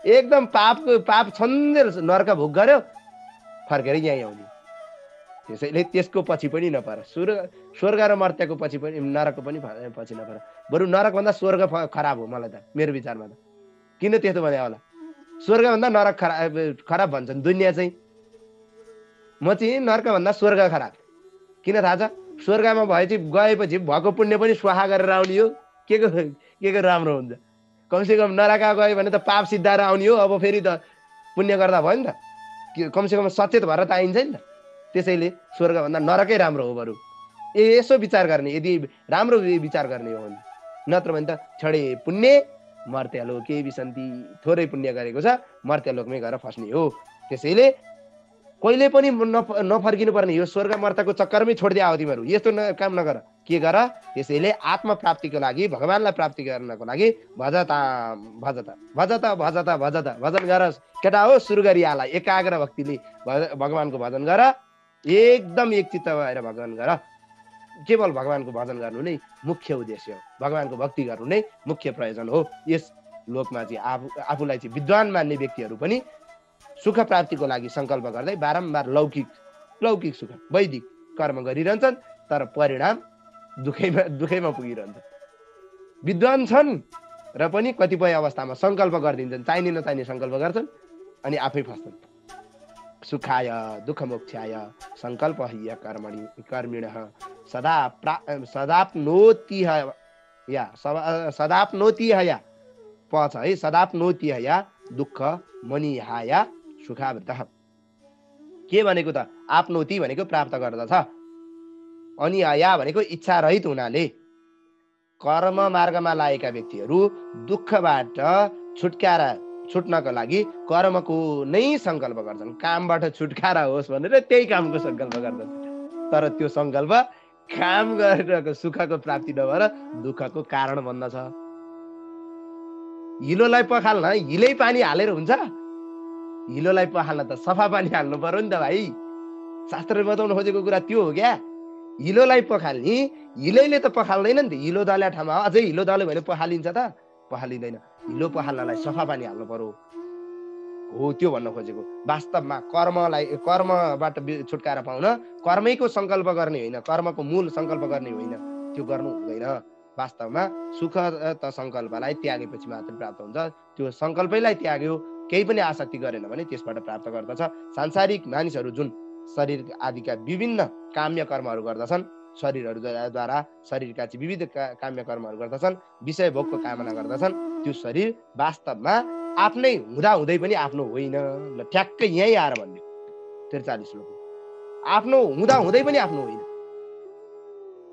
एकदम पाप छन्जेल नर्क भोग गर्यो, फर्केर यहीँ आउने। त्यसैले त्यसको पछि पनि नपर, स्वर्ग र मर्त्यको पछि पनि, नरकको पनि पछि नपर। बरु नरकभन्दा स्वर्ग खराब हो मलाई त, मेरो विचारमा त। किन त्यस्तो भने होला? स्वर्गभन्दा नरक खराब भन्छन् दुनियाँ चाहिँ। म चाहिँ नरकभन्दा स्वर्ग खराब। किन थाहा छ? स्वर्गमा भए चाहिँ गएपछि भएको पुण्य पनि स्वाहा गरेर आउने हो। के को राम्रो हुन्छ? कमसेकम नरक गयो भने त पाप सिद्धाएर आउने हो, अब फेरि त पुण्य गर्दा भयो नि त, कमसेकम सचेत भएर त आइन्छ नि त। त्यसैले स्वर्गभन्दा नरकै राम्रो हो। बरु यसो विचार गर्ने, यदि राम्रो विचार गर्ने हो भने नत्र भने त छडे पुण्य मर्त्यलोके विसन्ति, थोरै पुण्य गरेको छ मर्त्यलोकमै गएर फस्ने हो। त्यसैले कहिले पनि नफर्किनु पर्ने, यो स्वर्ग मर्तको चक्करमै छोडिदिए हो तिमीहरू, यस्तो काम नगर। के गर? त्यसैले आत्म प्राप्तिको लागि, भगवानलाई प्राप्ति गर्नको लागि भजता भजता भजता भजता भजता भजन गर केटा हो। सुरु गरिहाल एकाग्र भक्तिले भगवानको भजन गर, एकदम एकचित्त भएर भजन गर। केवल भगवानको भजन गर्नु नै मुख्य उद्देश्य हो, भगवानको भक्ति गर्नु नै मुख्य प्रयोजन हो। यस लोकमा चाहिँ आफूलाई चाहिँ विद्वान मान्ने व्यक्तिहरू पनि सुख प्राप्तिको लागि सङ्कल्प गर्दै बारम्बार लौकिक सुख वैदिक कर्म गरिरहन्छन्, तर परिणाम दुखैमा पुगिरहन्छ। विद्वान छन् र पनि कतिपय अवस्थामा सङ्कल्प गरिदिन्छन्, चाहिने नचाहिने सङ्कल्प गर्छन् अनि आफै फस्छन्। सुखाय दुःखमोक्षाय सङ्कल्प हि कर्मिणः सदाप्नोतिहया पछ है, सदाप्नोतिहया दुःख मनिहाय सुखावृतः। के भनेको त? आफ्नोति भनेको प्राप्त गर्दछ, अनि आया भनेको इच्छा रहित हुनाले। कर्म मार्गमा लागेका व्यक्तिहरू दुःखबाट छुट्नको लागि कर्मको नै सङ्कल्प गर्छन्। कामबाट छुटकारा होस् भनेर त्यही कामको सङ्कल्प गर्दछन्, तर त्यो सङ्कल्प काम गरेर सुखको प्राप्ति नभएर दुःखको कारण बन्दछ। हिलोलाई पखाल्न हिलै पानी हालेर हुन्छ? हिलोलाई पखाल्न त सफा पानी हाल्नु पर्यो नि त भाइ। शास्त्रले बताउनु खोजेको कुरा त्यो हो क्या। हिलोलाई पखाल्ने हिलैले त पखाल्दैन नि त। हिलो दल्या ठाउँमा अझै हिलो दल्यो भने पखालिन्छ त? पखालिँदैन। हिलो पखाल्नलाई सफा पानी हाल्नु पर्यो हो, त्यो भन्न खोजेको। वास्तवमा कर्मबाट छुटकारा पाउन कर्मैको सङ्कल्प गर्ने होइन, कर्मको मूल सङ्कल्प गर्ने होइन, त्यो गर्नु हुँदैन। वास्तवमा सुख त सङ्कल्पलाई त्यागेपछि मात्र प्राप्त हुन्छ। त्यो सङ्कल्पैलाई त्याग्यो, केही पनि आसक्ति गरेन भने त्यसबाट प्राप्त गर्दछ। सांसारिक मानिसहरू जुन शरीर आदिका विभिन्न काम्य कर्महरू गर्दछन्, शरीरहरूद्वारा शरीरका चाहिँ विविध काम्य कर्महरू गर्दछन्, विषय भोगको कामना गर्दछन्, त्यो शरीर वास्तवमा आफ्नै हुँदै पनि आफ्नो होइन। ल ठ्याक्कै यहीँ आएर भन्यो 43 श्लोक, आफ्नो हुँदै पनि आफ्नो होइन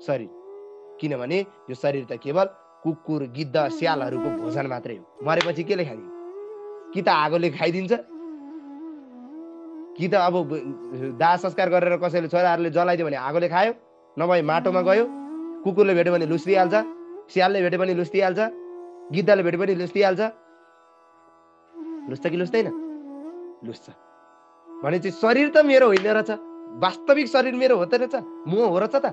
शरीर। किनभने यो शरीर त केवल कुकुर गिद्ध स्यालहरूको भोजन मात्रै हो। मरेपछि केले खाइदिन्छ? कि त आगोले खाइदिन्छ, कि त अब दाह संस्कार गरेर कसैले छोराहरूले जलाइदियो भने आगोले खायो, नभए माटोमा गयो। कुकुरले भेट्यो भने लुस्दिहाल्छ, स्यालले भेट्यो भने लुस्दिहाल्छ, गिद्धले भेट्यो भने लुस्दिहाल्छ। लुस्छ कि लुस्दैन? लुस्छ। भने चाहिँ शरीर त मेरो होइन रहेछ, वास्तविक शरीर मेरो हो त रहेछ, म हो रहेछ त?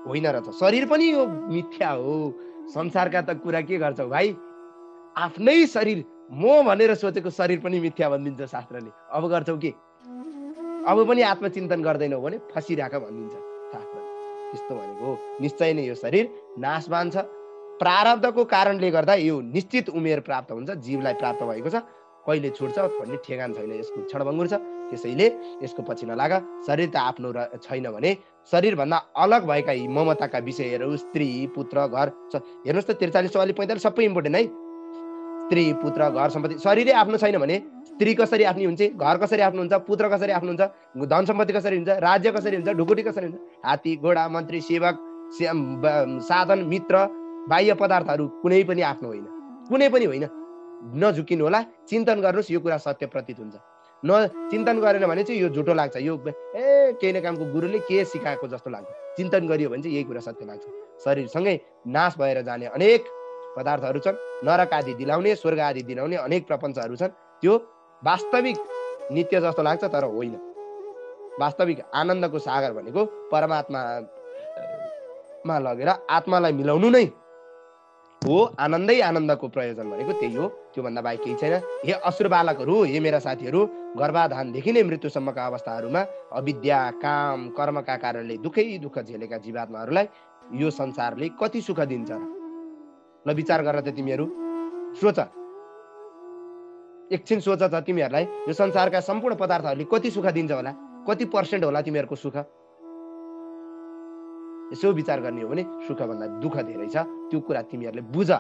होइन रहेछ। शरीर पनि यो मिथ्या हो। संसारका त कुरा के गर्छौ भाइ? आफ्नै शरीर म भनेर सोचेको शरीर पनि मिथ्या भनिदिन्छ शास्त्रले। अब गर्छौ के? अब पनि आत्मचिन्तन गर्दैनौ भने फसिराख भनिदिन्छ शास्त्रले। त्यस्तो भनेको हो। निश्चय नै यो शरीर नाशवान छ। प्रारब्धको कारणले गर्दा यो निश्चित उमेर प्राप्त हुन्छ, जीवलाई प्राप्त भएको छ। कहिले छुट्छ भन्ने ठेगान छैन, यसको क्षणभङ्गुर छ। त्यसैले यसको पछि नलाग। शरीर त आफ्नो छैन भने शरीरभन्दा अलग भएका यी ममताका विषयहरू, स्त्री पुत्र घर, हेर्नुहोस् त 43, 44, 45 सबै इम्पोर्टेन्ट है। स्त्री पुत्र घर सम्पत्ति, शरीरै आफ्नो छैन भने स्त्री कसरी आफ्नो हुन्छ, घर कसरी आफ्नो हुन्छ, पुत्र कसरी आफ्नो हुन्छ, धन सम्पत्ति कसरी हुन्छ, राज्य कसरी हुन्छ, ढुकुटी कसरी हुन्छ, हात्ती घोडा मन्त्री सेवक साधन मित्र बाह्य पदार्थहरू कुनै पनि आफ्नो होइन, कुनै पनि होइन। नझुकिनु होला, चिन्तन गर्नुहोस्, यो कुरा सत्य प्रतीत हुन्छ। चिन्तन गरेन भने चाहिँ यो झुटो लाग्छ, यो केही न कामको गुरुले के सिकाएको जस्तो लाग्छ। चिन्तन गरियो भने चाहिँ यही कुरा सत्य लाग्छ। शरीरसँगै नाश भएर जाने अनेक पदार्थहरू छन्, नरक आदि दिलाउने, स्वर्ग आदि दिलाउने अनेक प्रपञ्चहरू छन्। त्यो वास्तविक नित्य जस्तो लाग्छ, तर होइन। वास्तविक आनन्दको सागर भनेको परमात्मामा लगेर आत्मालाई मिलाउनु नै हो। आनन्दै आनन्दको प्रयोजन भनेको त्यही हो, त्योभन्दा बाहेक केही छैन। हे असुर बालकहरू, हे मेरा साथीहरू, गर्भाधानदेखि नै मृत्युसम्मका अवस्थाहरूमा अविद्या काम कर्मका कारणले दुःख झेलेका जीवात्माहरूलाई यो संसारले कति सुख दिन्छ र? ल विचार गर त तिमीहरू, सोच, एकछिन सोच त तिमीहरूलाई यो संसारका सम्पूर्ण पदार्थहरूले कति सुख दिन्छ होला? कति % होला तिमीहरूको सुख? यसो विचार गर्ने हो भने सुखभन्दा दुःख धेरै छ। त्यो कुरा तिमीहरूले बुझ,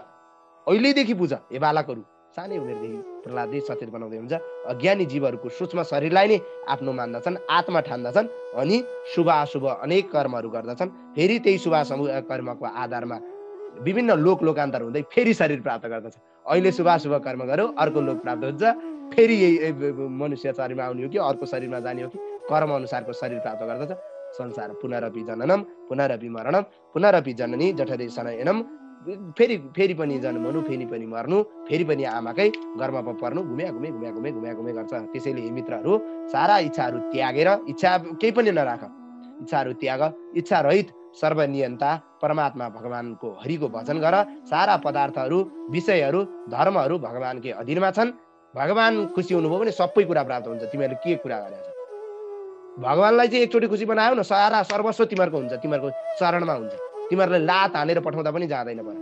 अहिलेदेखि बुझ। हे बालकहरू, सानै उमेरदेखि प्रहलादले सचेत बनाउँदै हुन्छ। अज्ञानी जीवहरूको सूक्ष्म शरीरलाई नै आफ्नो मान्दछन्, आत्मा ठान्दछन्, अनि शुभ अशुभ अनेक कर्महरू गर्दछन्। फेरि त्यही शुभ कर्मको आधारमा विभिन्न लोकान्तर हुँदै फेरि शरीर प्राप्त गर्दछ। अहिले शुभ कर्म गर्यो, अर्को लोक प्राप्त हुन्छ, फेरि यही मनुष्य शरीरमा आउने हो कि अर्को शरीरमा जाने हो कि कर्म अनुसारको शरीर प्राप्त गर्दछ। संसार पुनरपि जननम पुनरपि मरणम पुनरपि जननी जठरे शयनम। फेरि पनि जन्म हुनु, फेरि पनि मर्नु, फेरि पनि आमाकै गर्भमा पर्नु, घुमे गर्छ। त्यसैले हे मित्रहरू, सारा इच्छाहरू त्यागेर, इच्छा केही पनि नराख, इच्छाहरू त्याग, इच्छा रहित सर्वनियन्ता परमात्मा भगवानको हरिको भजन गर। सारा पदार्थहरू, विषयहरू, धर्महरू भगवानकै अधीनमा छन्। भगवान खुसी हुनुभयो भने सबै कुरा प्राप्त हुन्छ। तिमीहरूले के कुरा गरेछ? भगवानलाई चाहिँ एकचोटि खुसी बनायो न, सारा सर्वस्व तिमीहरूको हुन्छ, तिमीहरूको चरणमा हुन्छ। तिमीहरूले लात हानेर पठाउँदा पनि जाँदैन पर,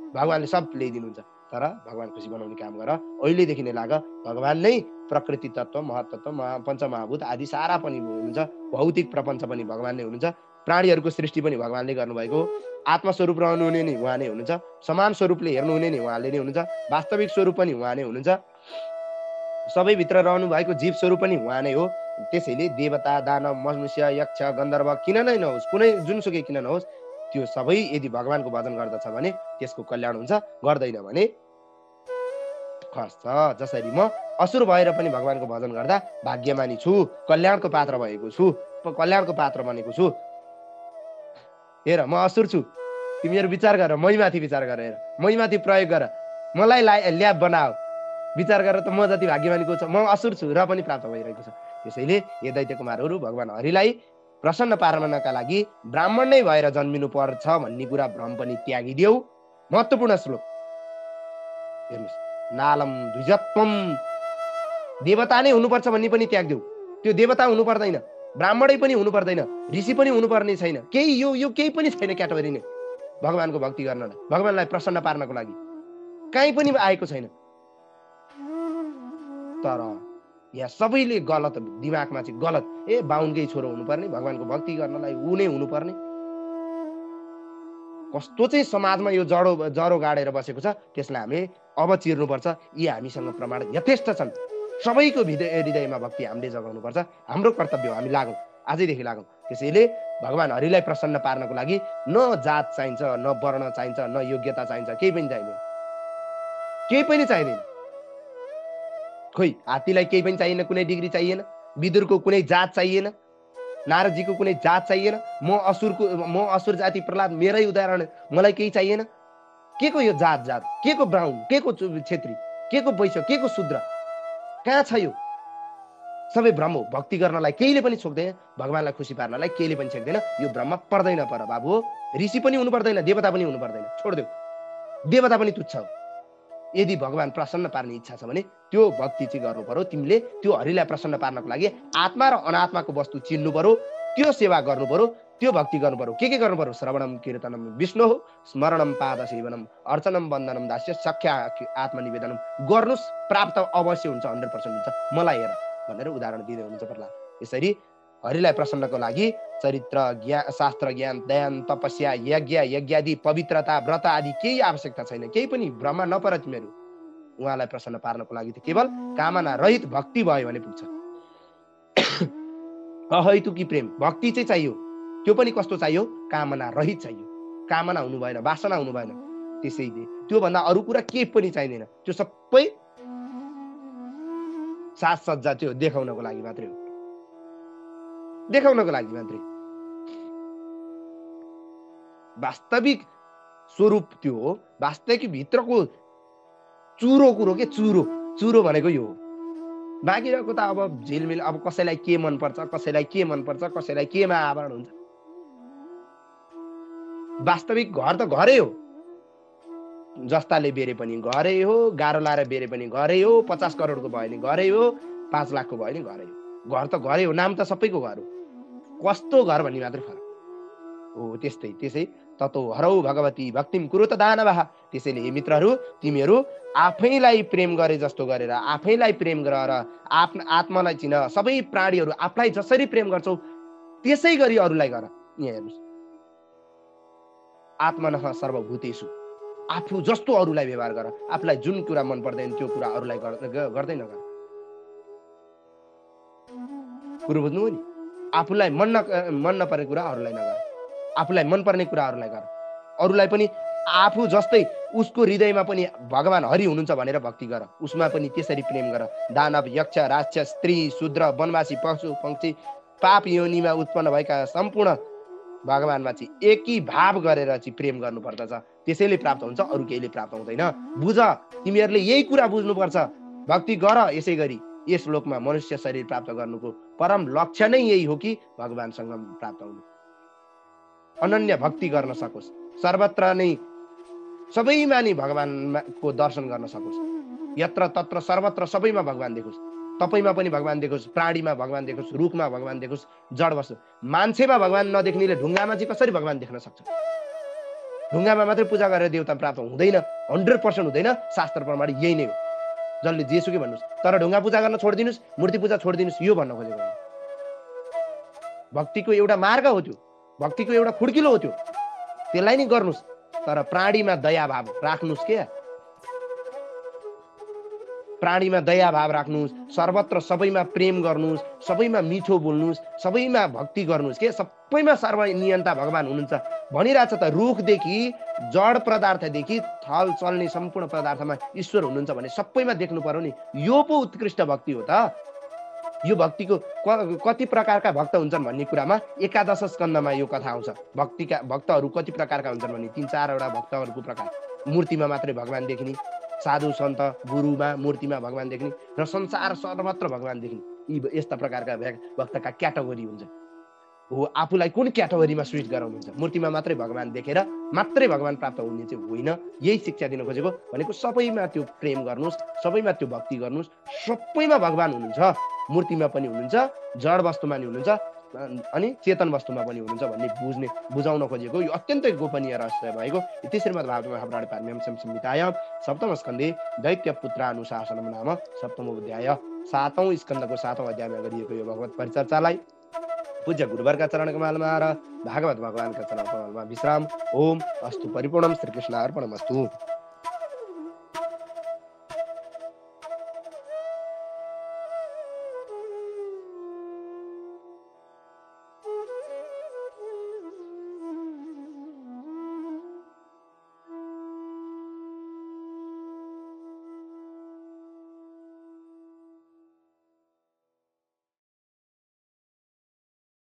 भगवानले सब ल्याइदिनुहुन्छ। तर भगवान खुसी बनाउने काम गर। अहिलेदेखि नै लाग। भगवान नै प्रकृति तत्व, महतत्व, पञ्चमहाभूत आदि सारा पनि हुनुहुन्छ। भौतिक प्रपञ्च पनि भगवान नै हुनुहुन्छ। प्राणीहरूको सृष्टि पनि भगवानले गर्नुभएको हो। आत्मस्वरूप रहनुहुने नि उहाँ नै हुनुहुन्छ। समान स्वरूपले हेर्नुहुने नि उहाँले नै हुनुहुन्छ। वास्तविक स्वरूप पनि उहाँ नै हुनुहुन्छ। सबैभित्र रहनु भएको जीव स्वरूप पनि उहाँ नै हो। त्यसैले देवता, दानव, मनुष्य, यक्ष, गन्धर्व किन नै नहोस्, कुनै जुनसुकै किन नहोस्, त्यो सबै यदि भगवानको भजन गर्दछ भने त्यसको कल्याण हुन्छ, गर्दैन भने खस्छ। जसरी म असुर भएर पनि भगवानको भजन गर्दा भाग्यमानी छु, कल्याणको पात्र भएको छु, कल्याणको पात्र बनेको छु। हेर, म असुर छु, तिमीहरू विचार गर, मैमाथि विचार गर, हेर, मैमाथि प्रयोग गर, मलाई ल्याब बनाऊ, विचार गरेर त म जति भाग्यमानीको छ, म असुर छु र पनि प्राप्त भइरहेको छ। त्यसैले हे दैत्य कुमारहरू, भगवान हरिलाई प्रसन्न पार्नका लागि ब्राह्मण नै भएर जन्मिनु पर्छ भन्ने कुरा भ्रम पनि त्यागिदेऊ। महत्त्वपूर्ण श्लोक हेर्नुहोस्, नालम द्विजत्वम, देवता नै हुनुपर्छ भन्ने पनि त्याग्देऊ। त्यो देवता हुनु पर्दैन, ब्राह्मणै पनि हुनु पर्दैन, ऋषि पनि हुनुपर्ने छैन, केही यो केही पनि छैन क्याटेगोरी नै भगवानको भक्ति गर्नलाई, भगवानलाई प्रसन्न पार्नको लागि कहीँ पनि आएको छैन। तर यहाँ सबैले गलत, दिमागमा चाहिँ गलत, बाहुनकै छोरो हुनुपर्ने, भगवानको भक्ति गर्नलाई ऊ नै हुनुपर्ने। कस्तो चाहिँ समाजमा यो जरो गाडेर बसेको छ, त्यसलाई हामीले अब चिर्नुपर्छ। यी हामीसँग प्रमाण यथेष्ट छन्। सबैको हृदयमा भक्ति हामीले जगाउनुपर्छ। हाम्रो कर्तव्य हो, हामी लागौँ, आजैदेखि लागौँ। त्यसैले भगवान हरिलाई प्रसन्न पार्नको लागि न जात चाहिन्छ, न वर्ण चाहिन्छ, न योग्यता चाहिन्छ, केही पनि चाहिँदैन, केही पनि चाहिँदैन। खोइ हात्तीलाई केही पनि चाहिएन, कुनै डिग्री चाहिएन, विदुरको कुनै जात चाहिएन, नारदजीको कुनै जात चाहिएन, म असुर जाति प्रहलाद मेरै उदाहरण, मलाई केही चाहिएन। के को यो जात, के को ब्राह्मण, के को क्षेत्री, के को वैश्य, के को शूद्र, कहाँ छ यो? सबै भ्रम हो। भक्ति गर्नलाई केहीले पनि छोक्दैन, भगवानलाई खुसी पार्नलाई केहीले पनि छोक्दैन। यो भ्रममा पर्दैन पर बाबु हो। ऋषि पनि हुनु पर्दैन, देवता पनि हुनु पर्दैन, छोड्देऊ। देवता पनि तुच्छ हो। यदि भगवान प्रसन्न पार्ने इच्छा छ भने त्यो भक्ति चाहिँ गर्नु पर्यो। तिमीले त्यो हरिलाई प्रसन्न पार्नको लागि आत्मा र अनात्माको वस्तु चिन्नु पर्यो, त्यो सेवा गर्नु पर्यो, त्यो भक्ति गर्नु पर्यो। के गर्नु पर्यो? श्रवणम कीर्तनम विष्णु स्मरणम पाद सेवनम अर्चनम वन्दनम दास्य सख्या आत्मनिवेदनम गर्नुस्, प्राप्त अवश्य हुन्छ, 100% हुन्छ, मलाई हेर भनेर उदाहरण दिँदै हुनुहुन्छ प्रहलाद। यसरी हरिलाई प्रसन्नको लागि चरित्र ज्ञान, शास्त्र ज्ञान, ध्यान, तपस्या, यज्ञादि, पवित्रता, व्रत आदि केही आवश्यकता छैन। केही पनि भ्रममा नपर तिमीहरू। उहाँलाई प्रसन्न पार्नको लागि त केवल कामना रहित भक्ति भयो भने पुग्छ। अहैतुकी प्रेम भक्ति चाहिँ चाहियो। त्यो पनि कस्तो चाहियो? कामना रहित चाहियो। कामना हुनु भएन, वासना हुनु भएन। त्यसैले त्योभन्दा अरू कुरा केही पनि चाहिँदैन। त्यो सबै साजसज्जा त्यो देखाउनको लागि मात्रै हो, देखाउनको लागि मात्रै। वास्तविक स्वरूप त्यो हो, वास्तविक भित्रको चुरो कुरो के चुरो भनेको यो हो। बाँकीको त अब झिलमिल, अब कसैलाई के मनपर्छ, कसैलाई के मनपर्छ, कसैलाई केमा आवरण हुन्छ। वास्तविक घर त घरै हो, जस्ताले बेरे पनि घरै हो, गाह्रो लाएर बेरे पनि घरै हो, 50 करोडको भयो भने घरै हो, 5 लाखको भयो भने घरै हो। घर त घरै हो, नाम त सबैको घर हो, कस्तो घर भन्ने मात्रै फरक हो। त्यसै ततो हरौ भगवती भक्तिम कुरु त दानवः। त्यसैले हे मित्रहरू, तिमीहरू आफैलाई प्रेम गरे जस्तो गरेर, आफैलाई प्रेम गरेर आत्मालाई चिन। सबै प्राणीहरू आफूलाई जसरी प्रेम गर्छौ त्यसै गरी अरूलाई गर। यहाँ हेर्नुहोस्, आत्मनः सर्वभूतेषु, आफू जस्तो अरूलाई व्यवहार गर। आफूलाई जुन कुरा मन पर्दैन त्यो कुरा अरूलाई गर्दै नगर। कुरो बुझ्नु हो नि? आफूलाई मन नपर्ने कुरा अरूलाई नगर, आफूलाई मनपर्ने कुरा अरूलाई गर। अरूलाई पनि आफू जस्तै उसको हृदयमा पनि भगवान हरि हुनुहुन्छ भनेर भक्ति गर, उसमा पनि त्यसरी प्रेम गर। दानव, यक्ष, राक्षस, स्त्री, शूद्र, वनवासी, पशु पक्षी, पाप योनिमा उत्पन्न भएका सम्पूर्ण भगवानमा चाहिँ एकी भाव गरेर चाहिँ प्रेम गर्नुपर्दछ। त्यसैले प्राप्त हुन्छ, अरू केहीले प्राप्त हुँदैन। बुझ, तिमीहरूले यही कुरा बुझ्नुपर्छ। भक्ति गर। यसै गरी यस लोकमा मनुष्य शरीर प्राप्त गर्नुको परम लक्ष्य नै यही हो कि भगवानसँग प्राप्त हुनु, अनन्य भक्ति गर्न सकोस्, सर्वत्र नै सबैमा नै भगवानको दर्शन गर्न सकोस्, यत्र तत्र सर्वत्र सबैमा भगवान देखोस्, तपाईमा पनि भगवान देखोस्, प्राणीमा भगवान देखोस्, रुखमा भगवान देखोस्, जड वस्तु। मान्छेमा भगवान नदेख्नेले ढुङ्गामा चाहिँ कसरी भगवान देख्न सक्छ? ढुङ्गामा मात्रै पूजा गरेर देवता प्राप्त हुँदैन, 100% हुँदैन। शास्त्र प्रमाण यही नै हो। जसले जेसुकै भन्नुहोस्, तर ढुङ्गा पूजा गर्न छोडिदिनुहोस्, मूर्ति पूजा छोडिदिनुहोस्, यो भन्न खोजेको हो। भक्तिको एउटा मार्ग हो त्यो, भक्तिको एउटा खुड्किलो हो त्यो, त्यसलाई नै गर्नुहोस्। तर प्राणीमा दया भाव राख्नुहोस् के, प्राणीमा दया भाव राख्नुहोस्, सर्वत्र सबैमा प्रेम गर्नुहोस्, सबैमा मिठो बोल्नुहोस्, सबैमा भक्ति गर्नुहोस् के, सबैमा सर्वनियन्ता भगवान हुनुहुन्छ भनिरहेछ त। रुखदेखि जड पदार्थदेखि थल चल्ने सम्पूर्ण पदार्थमा ईश्वर हुनुहुन्छ भने सबैमा देख्नु पर्यो नि। यो पो उत्कृष्ट भक्ति हो त। यो भक्तिको कति प्रकारका भक्त हुन्छन् भन्ने कुरामा 11 स्कन्धमा यो कथा आउँछ। भक्तहरू कति प्रकारका हुन्छन् भने 3-4 वटा भक्तहरूको प्रकार। मूर्तिमा मात्रै भगवान देख्ने, साधु सन्त गुरुमा मूर्तिमा भगवान देख्ने र संसार सर्वत्र भगवान देख्ने, यी यस्ता प्रकारका भक्तका क्याटेगोरी हुन्छ। हो, आफूलाई कुन क्याटेगोरीमा स्विच गराउनुहुन्छ? मूर्तिमा मात्रै भगवान देखेर मात्रै भगवान प्राप्त हुने चाहिँ होइन। यही शिक्षा दिन खोजेको भनेको सबैमा त्यो प्रेम गर्नुहोस्, सबैमा त्यो भक्ति गर्नुहोस्, सबैमा भगवान हुनुहुन्छ, मूर्तिमा पनि हुनुहुन्छ, जड वस्तुमा पनि हुनुहुन्छ अनि चेतन वस्तुमा पनि हुनुहुन्छ भन्ने बुझाउन खोजेको यो अत्यन्तै गोपनीय रहस्य भएको। इति श्रीमद्भागवत महापुराणे पारम्यहंस्यां संहितायां सप्तम स्कन्धे दैत्य पुत्रानुशासनम नाम सप्तमो अध्याय 7औं स्कन्धको 7औं अध्यायमा गरिएको यो भगवत परिचर्चालाई पूज्य गुरुवरका चरण कमलमा र भागवत भगवानका चरण कमलमा विश्राम। ओम अस्तु परिपूर्णम। श्रीकृष्ण अर्पणमस्तु।